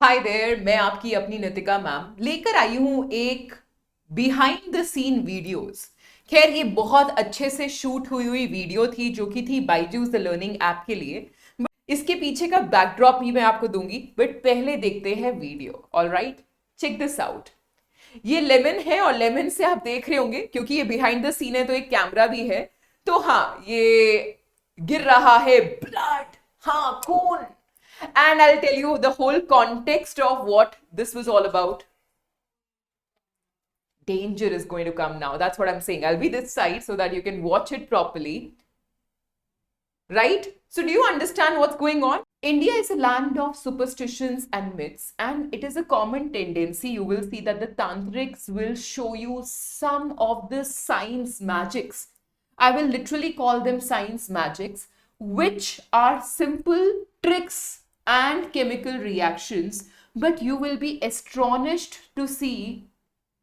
Hi there, मैं आपकी अपनी नितिका मैम लेकर आई हूं एक बिहाइंड द सीन वीडियोस। खैर, ये बहुत अच्छे से शूट हुई वीडियो थी जो कि थी बायजूस द लर्निंग ऐप के लिए। इसके पीछे का बैकड्रॉप भी मैं आपको दूंगी, बट पहले देखते हैं video. Alright, check this out. ये लेमन है और लेमन से आप देख रहे होंगे क्योंकि ये बिहाइंड द सीन है तो एक कैमरा भी है। तो हाँ, ये गिर रहा है ब्लड, हाँ खून। And I'll tell you the whole context of what this was all about. Danger is going to come now. That's what I'm saying. I'll be this side so that you can watch it properly. Right? So, do you understand what's going on? India is a land of superstitions and myths, and it is a common tendency. You will see that the tantrics will show you some of the science magics. I will literally call them science magics, which are simple tricks and chemical reactions, but you will be astonished to see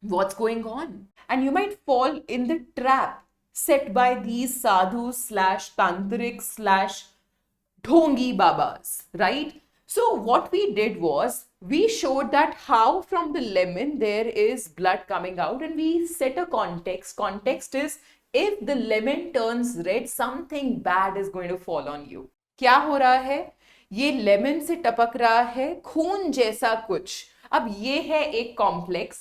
what's going on. And you might fall in the trap set by these sadhus slash tantrics slash dhongi babas, right? So what we did was we showed that how from the lemon there is blood coming out, and we set a context. Context is if the lemon turns red, something bad is going to fall on you. क्या हो रहा है? ये lemon से टपक रहा है खून जैसा कुछ। अब ये है एक कॉम्प्लेक्स।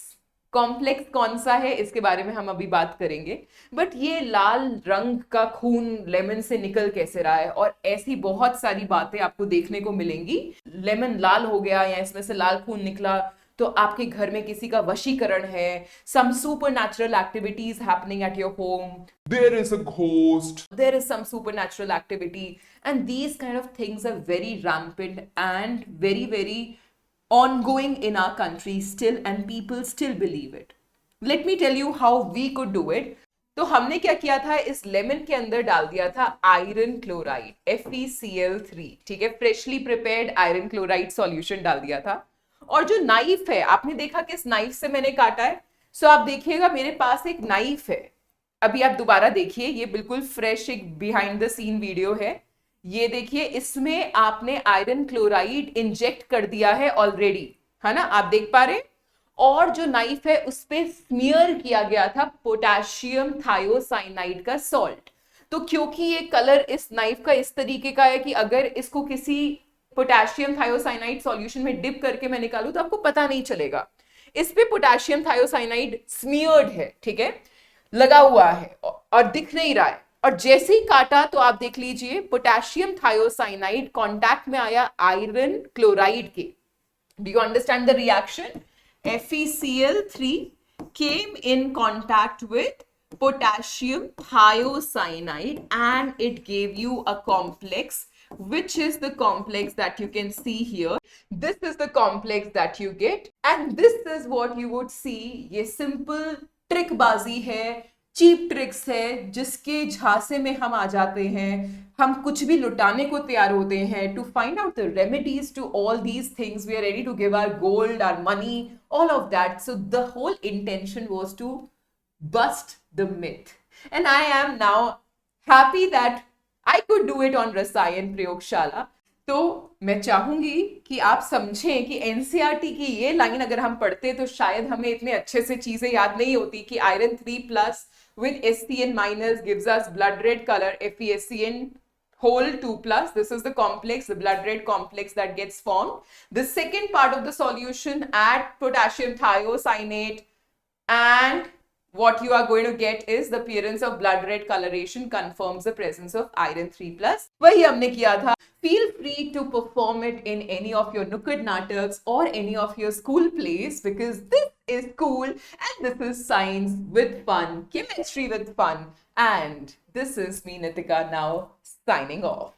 कॉम्प्लेक्स कौन सा है इसके बारे में हम अभी बात करेंगे, बट ये लाल रंग का खून लेमन से निकल कैसे रहा है, और ऐसी बहुत सारी बातें आपको देखने को मिलेंगी। लेमन लाल हो गया या इसमें से लाल खून निकला तो आपके घर में किसी का वशीकरण है, some supernatural activities happening at your home, there is a ghost, there is some supernatural activity, and these kind of things are very rampant and very ongoing in our country still, and people still believe it. Let me tell you how we could do it. तो हमने क्या किया था, इस lemon के अंदर डाल दिया था आयरन क्लोराइड FeCl3, ठीक है, freshly prepared iron chloride solution डाल दिया था। और जो नाइफ है, आपने देखा कि इस नाइफ से मैंने काटा है। सो आप देखिएगा मेरे पास एक नाइफ है। अभी आप दोबारा देखिए, ये बिल्कुल फ्रेश एक बिहाइंड द सीन वीडियो है। ये देखिए, इसमें आपने आयरन क्लोराइड इंजेक्ट कर दिया है ऑलरेडी, है ना, आप देख पा रहे। और जो नाइफ है उस पे स्मियर किया गया था पोटेशियम थायोसाइनाइड का सॉल्ट। तो क्योंकि ये कलर इस नाइफ का इस तरीके का है कि अगर इसको किसी पोटेशियम थायोसाइनाइड सॉल्यूशन में डिप करके मैं निकालूं तो आपको पता नहीं चलेगा। इस पे पोटेशियम थायोसाइनाइड स्मियर्ड है, ठीक है, लगा हुआ है और दिख नहीं रहा है। और जैसे ही काटा तो आप देख लीजिए पोटेशियम थायोसाइनाइड कांटेक्ट में आया आयरन क्लोराइड के। Do you understand the reaction? FeCl3 came in contact with potassium thiocyanide and it gave you a complex, which is the complex that you can see here. This is the complex that you get, and this is what you would see. ये simple trick बाजी है, cheap tricks है जिसके झांसे में हम आ जाते हैं। हम कुछ भी लुटाने को तैयार होते हैं। To find out the remedies to all these things we are ready to give our gold, our money, all of that. So the whole intention was to bust the myth, and I am now happy that I could do it on रसायन प्रयोगशाला। तो मैं चाहूंगी कि आप समझें कि NCERT की ये लाइन अगर हम पढ़ते तो शायद हमें इतने अच्छे से चीजें याद नहीं होती कि iron 3+ with SCN- gives us blood red color, FeSCN whole 2+. This is the complex, the blood red complex that gets formed. The second part of the solution, add potassium thiocyanate, and what you are going to get is the appearance of blood red coloration confirms the presence of iron 3+. वही हमने किया था। Feel free to perform it in any of your Nukkad Nataks or any of your school plays, because this is cool and this is science with fun, chemistry with fun. And this is me, Nitika, now signing off.